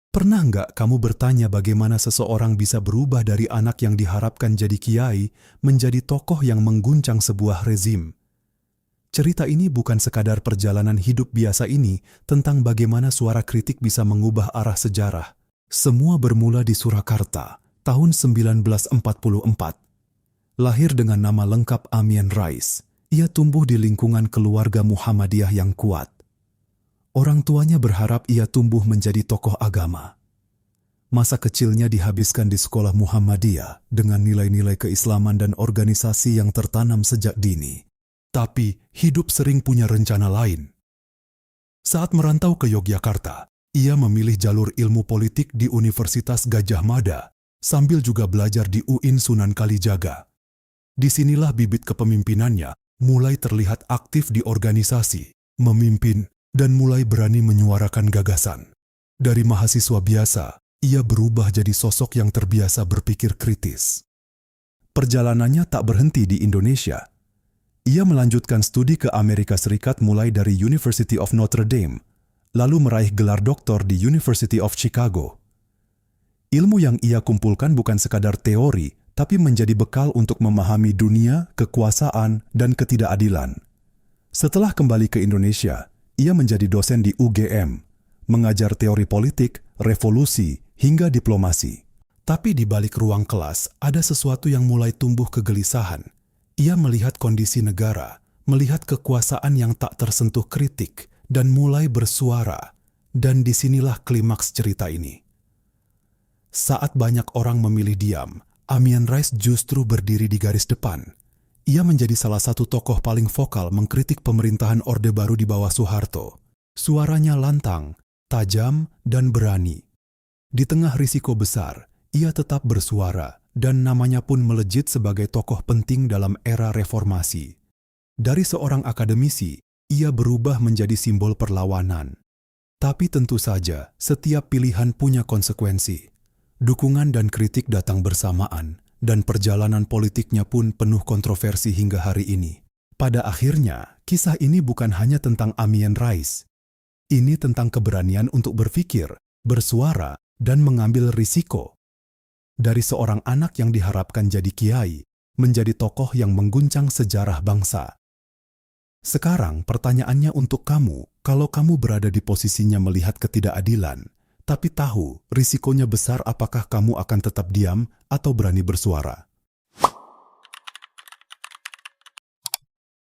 Pernah nggak kamu bertanya bagaimana seseorang bisa berubah dari anak yang diharapkan jadi kiai menjadi tokoh yang mengguncang sebuah rezim? Cerita ini bukan sekadar perjalanan hidup biasa ini tentang bagaimana suara kritik bisa mengubah arah sejarah. Semua bermula di Surakarta, tahun 1944. Lahir dengan nama lengkap Amin Rais, ia tumbuh di lingkungan keluarga Muhammadiyah yang kuat. Orang tuanya berharap ia tumbuh menjadi tokoh agama. Masa kecilnya dihabiskan di sekolah Muhammadiyah dengan nilai-nilai keislaman dan organisasi yang tertanam sejak dini. Tapi, hidup sering punya rencana lain. Saat merantau ke Yogyakarta, ia memilih jalur ilmu politik di Universitas Gadjah Mada, sambil juga belajar di UIN Sunan Kalijaga. Disinilah bibit kepemimpinannya mulai terlihat aktif di organisasi, memimpin, dan mulai berani menyuarakan gagasan. Dari mahasiswa biasa, ia berubah jadi sosok yang terbiasa berpikir kritis. Perjalanannya tak berhenti di Indonesia. Ia melanjutkan studi ke Amerika Serikat mulai dari University of Notre Dame, lalu meraih gelar doktor di University of Chicago. Ilmu yang ia kumpulkan bukan sekadar teori, tapi menjadi bekal untuk memahami dunia, kekuasaan, dan ketidakadilan. Setelah kembali ke Indonesia, ia menjadi dosen di UGM, mengajar teori politik, revolusi, hingga diplomasi. Tapi di balik ruang kelas, ada sesuatu yang mulai tumbuh kegelisahan. Ia melihat kondisi negara, melihat kekuasaan yang tak tersentuh kritik, dan mulai bersuara. Dan disinilah klimaks cerita ini. Saat banyak orang memilih diam, Amin Rais justru berdiri di garis depan. Ia menjadi salah satu tokoh paling vokal mengkritik pemerintahan Orde Baru di bawah Soeharto. Suaranya lantang, tajam, dan berani. Di tengah risiko besar, ia tetap bersuara, dan namanya pun melejit sebagai tokoh penting dalam era reformasi. Dari seorang akademisi, ia berubah menjadi simbol perlawanan. Tapi tentu saja, setiap pilihan punya konsekuensi. Dukungan dan kritik datang bersamaan, dan perjalanan politiknya pun penuh kontroversi hingga hari ini. Pada akhirnya, kisah ini bukan hanya tentang Amin Rais. Ini tentang keberanian untuk berpikir, bersuara, dan mengambil risiko. Dari seorang anak yang diharapkan jadi kiai, menjadi tokoh yang mengguncang sejarah bangsa. Sekarang pertanyaannya untuk kamu, kalau kamu berada di posisinya melihat ketidakadilan, tapi tahu risikonya besar, apakah kamu akan tetap diam atau berani bersuara?